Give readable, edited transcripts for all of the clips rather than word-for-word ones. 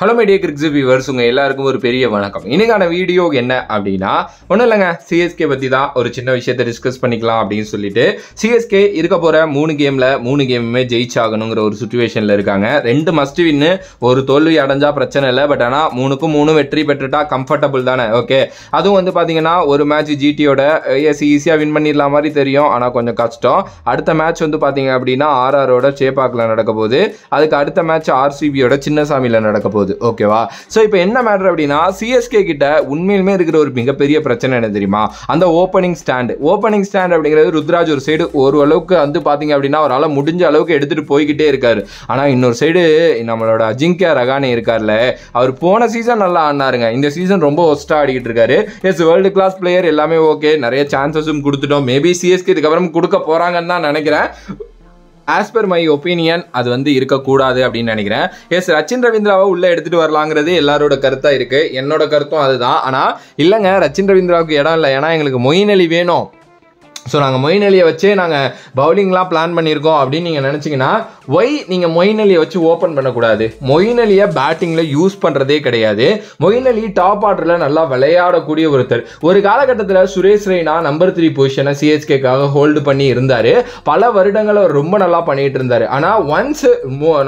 Hello media கிரிக்ஸ் viewers, உங்கள் எல்லாருக்கும் ஒரு பெரிய வணக்கம். இன்னைக்கான வீடியோ என்ன அப்படின்னா ஒன்றும் இல்லைங்க, சிஎஸ்கே பற்றி தான் ஒரு சின்ன விஷயத்தை டிஸ்கஸ் பண்ணிக்கலாம் அப்படின்னு சொல்லிட்டு. சிஎஸ்கே இருக்க போகிற 3 கேமில் 3 கேமுமே ஜெயிச்சாகணுங்கிற ஒரு சுச்சுவேஷனில் இருக்காங்க. 2 மஸ்ட் வின்னு, ஒரு தோல்வி அடைஞ்சால் பிரச்சனை இல்லை. பட் ஆனால் 3க்கும் 3 வெற்றி பெற்றுட்டா கம்ஃபர்டபுள் தானே. ஓகே, அதுவும் வந்து பார்த்தீங்கன்னா ஒரு மேட்ச் ஜிடியோட ஈஸியாக வின் பண்ணிடலாம் மாதிரி தெரியும், ஆனால் கொஞ்சம் கஷ்டம். அடுத்த மேட்ச் வந்து பார்த்தீங்க அப்படின்னா ஆர்ஆரோட சேப்பாக்கில் நடக்க போகுது. அதுக்கு அடுத்த மேட்ச் ஆர்சிபியோட சின்னசாமியில் நடக்க போகுது. ஓகேவா? சோ இப்போ என்ன மேட்டர் அப்படின்னா, சிஎஸ்கே கிட்ட உண்மையிலுமே இருக்கிற ஒரு மிகப்பெரிய பிரச்சனை என்ன தெரியுமா? அந்த ஓப்பனிங் ஸ்டாண்ட் அப்படிங்கிறது ருத்ராஜ் ஒரு சைடு ஓரளவுக்கு வந்து பாத்தீங்க அப்படின்னா அவரால் முடிஞ்ச அளவுக்கு எடுத்துட்டு போய்கிட்டே இருக்காரு. ஆனா இன்னொரு சைடு நம்மளோட அஜிங்கியா ரகானே இருக்கார்ல, அவர் போன சீசன் நல்லா ஆடினாருங்க, இந்த சீசன் ரொம்ப ஒஸ்டா ஆடிக்கிட்டு இருக்காரு. எஸ், வேர்ல்டு கிளாஸ் பிளேயர், எல்லாமே ஓகே, நிறைய சான்சஸும் கொடுத்துட்டோம். மேபி சிஎஸ்கே இதுக்கப்புறம் கொடுக்க போறாங்கன்னு தான் நினைக்கிறேன். ஆஸ் பர் மை ஒப்பீனியன் அது வந்து இருக்கக்கூடாது அப்படின்னு நினைக்கிறேன். எஸ், ரச்சின் ரவீந்திராவை உள்ளே எடுத்துகிட்டு வரலாங்கிறது எல்லாரோட கருத்தாக இருக்குது. என்னோட கருத்தும் அதுதான். ஆனால் இல்லைங்க, ரச்சின் ரவீந்திராவுக்கு இடம் இல்லை. ஏன்னா எங்களுக்கு மொயின் அலி வேணும். ஸோ நாங்கள் மொயின் அலியை வச்சே நாங்கள் பவுலிங்லாம் பிளான் பண்ணியிருக்கோம் அப்படின்னு நீங்கள் நினச்சிங்கன்னா, ஒய் நீங்கள் மொயின் அலியை வச்சு ஓப்பன் பண்ணக்கூடாது? மொயின் அலியை பேட்டிங்கில் யூஸ் பண்ணுறதே கிடையாது. மொயின் அலி டாப் ஆர்டரில் நல்லா விளையாடக்கூடிய ஒருத்தர். ஒரு காலகட்டத்தில் சுரேஷ் ரெய்னா நம்பர் 3 பொசிஷனை சிஎஸ்கேக்காக ஹோல்டு பண்ணி இருந்தார். பல வருடங்கள் அவர் ரொம்ப நல்லா பண்ணிட்டு இருந்தார். ஆனால் ஒன்ஸ்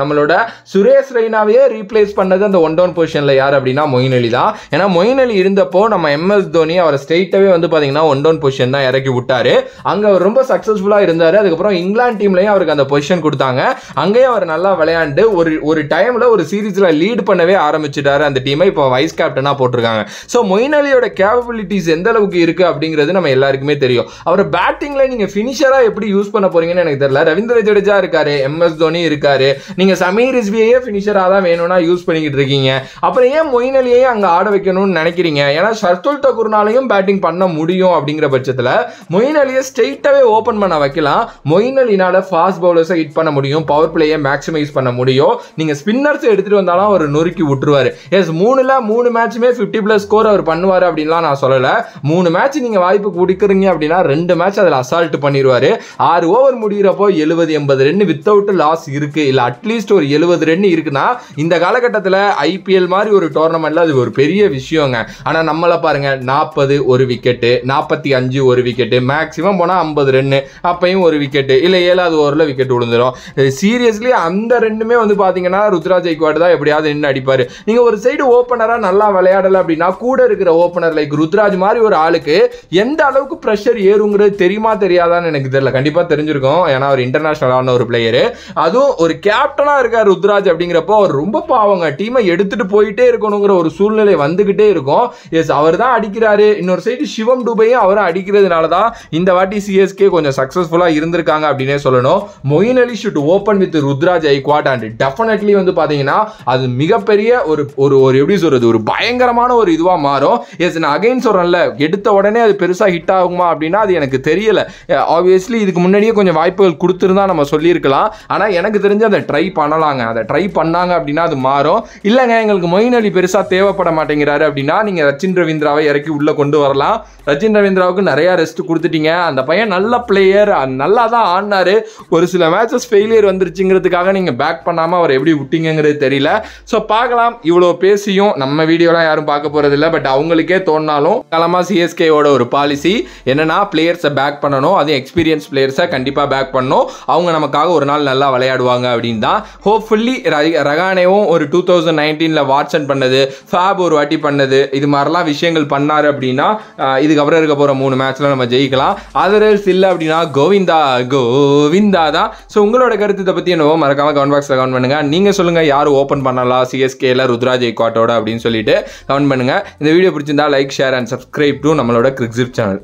நம்மளோட சுரேஷ் ரெய்னாவையே ரீப்ளேஸ் பண்ணது அந்த 1 டவுன் பொசிஷனில் யார் அப்படின்னா மொயின் அலி தான். ஏன்னா மொயின் அலி இருந்தப்போ நம்ம MS தோனி அவரை ஸ்ட்ரெயிட்டாகவே வந்து பார்த்தீங்கன்னா 1 டவுன் பொசிஷன் தான் இறக்கி விட்டாரு. அங்க அவர் ரொம்ப சக்சஸ்ஃபுல்லா இருந்தாரு. அதுக்கப்புறம் இங்கிலாந்து டீம்லயும் அவருக்கு அந்த பொசிஷன் கொடுத்தாங்க. அங்கேயே அவர் நல்லா விளையாண்டு ஒரு டைம்ல ஒரு சீரீஸ்ல லீட் பண்ணவே ஆரம்பிச்சிட்டாரு அந்த டீமை. இப்போ வைஸ் கேப்டனா போட்டிருக்காங்க. ஸோ மொயின் அலியோட கேப்பபிலிட்டிஸ் எந்த அளவுக்கு இருக்கு அப்படிங்கிறது நம்ம எல்லாருக்குமே தெரியும். அவர் பேட்டிங்ல நீங்க பினிஷரா எப்படி யூஸ் பண்ண போறீங்கன்னு எனக்கு தெரியல. ரவீந்திர ஜடேஜா இருக்காரு, MS தோனி இருக்காரு, நீங்க சமீர் ரிஸ்வியே பினிஷரா தான் வேணும்னா யூஸ் பண்ணிக்கிட்டு இருக்கீங்க. அப்புறம் ஏன் மொயின் அலியை அங்க ஆட வைக்கணும்னு நினைக்கிறீங்க? ஏன்னா ஷர்துல் தக்கூர்னாலையும் பேட்டிங் பண்ண முடியும் அப்படிங்கிற பட்சத்துல மொயின் அலியை ஸ்ட்ரெயிட்டாவே ஓபன் பண்ண வைக்கலாம். மொயின் அலினால ஃபாஸ்ட் பவுலர்ஸை ஹிட் பண்ண முடியும், பவர் பிளேயை மேக்ஸிமைஸ் பண்ண முடியும். நீங்க ஸ்பின்னர்ஸ் எடுத்துட்டு வந்தாலும் அவர் நொறுக்கி விட்டுருவாரு. எஸ், 3 மேட்சுமே 50+ ஸ்கோர் அவர் பண்ணுவாரு அப்படின்லாம் நான் சொல்லல. 3 மேட்ச் நீங்க வாய்ப்பு கொடுக்குறீங்க அப்படின்னா 2 மேட்ச் அதில் அசால்ட் பண்ணிடுவாரு. 6 ஓவர் முடிகிறப்போ 70-80 ரன் வித்தவுட் லாஸ் இருக்கு, இல்ல அட்லீஸ்ட் ஒரு 70 ரன் இருக்குன்னா இந்த காலகட்டத்தில் IPL மாதிரி ஒரு டோர்னமெண்ட்ல அது ஒரு பெரிய விஷயங்க. ஆனா நம்மள பாருங்க, 40 ஒரு விக்கெட், 45 ஒரு விக்கெட், மேக்ஸிமம் போனா 50 ரன், அப்பயும் ஒரு விக்கெட், இல்ல 7வது ஓவர்ல விக்கெட் விழுந்துரும். சீரியஸ்லி அந்த ரெண்டுமே வந்து பாத்தீங்கன்னா ருத்ராஜ் ஐக்வாட் தான் எப்படியாவது நின்று அடிப்பாரு. நீங்க ஒரு சைடு ஓப்பனரா நல்லா விளையாடல அப்படின்னா கூட இருக்கிற ஓப்பனர் லைக் ருத்ராஜ் மாதிரி ஒரு ஆளுக்கு எந்த அளவுக்கு பிரஷர் ஏறுங்கிறது தெரியுமா தெரியாதான்னு எனக்கு தெரியல. கண்டிப்பா தெரிஞ்சிருக்கும், ஏன்னா அவர் இன்டர்நேஷனலான ஒரு பிளேயரு, அதுவும் ஒரு கேப்டனா இருக்கார் ருத்ராஜ். அப்படிங்கிறப்போ அவர் ரொம்ப பாவங்க, டீமை எடுத்துட்டு போயிட்டே இருக்கணுங்கிற ஒரு சூழ்நிலை வந்துகிட்டே இருக்கும். எஸ், அவர் தான் அடிக்கிறாரு. இன்னொரு சைடு சிவம் டுபையும் அவரும் அடிக்கிறதுனால தான் இந்த வாட்டி சிஎஸ்கே கொஞ்சம் சக்சஸ்ஃபுல்லா இருந்திருக்காங்க அப்படினே சொல்லணும். Moeen Ali should open with Ruturaj Gaikwad and definitely வந்து பாத்தீங்கன்னா அது மிகப்பெரிய ஒரு எப்படி சொல்றது, ஒரு பயங்கரமான ஒரு இதுவா மாறும். எஸ், நான் அகைன் சொல்றேன்ல, எடுத்த உடனே அது பெருசா ஹிட் ஆகுமா அப்படின்னா அது எனக்கு தெரியல. ஆப்வியஸ்லி இதுக்கு முன்னாடியே கொஞ்சம் வாய்ப்புகள் கொடுத்துருந்தா நம்ம சொல்லியிருக்கலாம். ஆனா எனக்கு தெரிஞ்சு அதை ட்ரை பண்ணலாங்க. அதை ட்ரை பண்ணாங்க அப்படின்னா அது மாறும். இல்லைங்க, எங்களுக்கு மொயின் அலி பெருசா தேவைப்பட மாட்டேங்கிறாரு அப்படின்னா நீங்க ரச்சின் ரவீந்திராவை இறக்கி உள்ள கொண்டு வரலாம். ரச்சின் ரவீந்திராவுக்கு நிறைய ரெஸ்ட் கொடுத்துட்டீங்க. அந்த பையன் நல்ல பிளேயர், நல்லா தான் ஆடினாரு. ஒரு சில மேட்சஸ் ஃபெயிலியர் வந்துருச்சுங்கிறதுக்காக நீங்க பேக் பண்ணாம அவர் எப்படி விட்டீங்கிறது தெரியல. ஸோ பார்க்கலாம். இவ்வளோ பேசியும் நம்ம வீடியோலாம் யாரும் பார்க்க போறது இல்லை. பட் அவங்களுக்கே தோணினாலும் காலமா சிஎஸ்கேவோட ஒரு பாலிசி என்னன்னா, பிளேயர்ஸை பேக் பண்ணணும், அது எக்ஸ்பீரியன்ஸ் பிளேயர்ஸை கண்டிப்பாக பேக் பண்ணணும். அவங்க நமக்காக ஒரு நாள் நல்லா விளையாடுவாங்க அப்படின்னு தான். ஹோப்ஃபுல்லி ரகானேவும் ஒரு 2019 வாட்சன் பண்ணது, ஃபேப் ஒரு வாட்டி பண்ணது, இது மாதிரிலாம் விஷயங்கள் பண்ணாரு அப்படின்னா இதுக்கப்புறம் இருக்க போற 3 மேட்ச்ல நம்ம ஜெயிக்கலாம். அதர்ஸ் இல்லை அப்படின்னா கோவிந்தா தான். ஸோ உங்களோட கருத்து இதை பற்றி என்னவோ மறக்காம கமெண்ட் பாக்ஸில் கமெண்ட் பண்ணுங்க. நீங்க சொல்லுங்க, யார் ஓப்பன் பண்ணலாம் சிஎஸ்கேல ருத்ராஜ் ஐக்வாட்டோட அப்படின்னு சொல்லிட்டு கமெண்ட் பண்ணுங்க. இந்த வீடியோ பிடிச்சிருந்தா like, share and subscribe to நம்மளோட கிரிக்ஸ் சேனல்.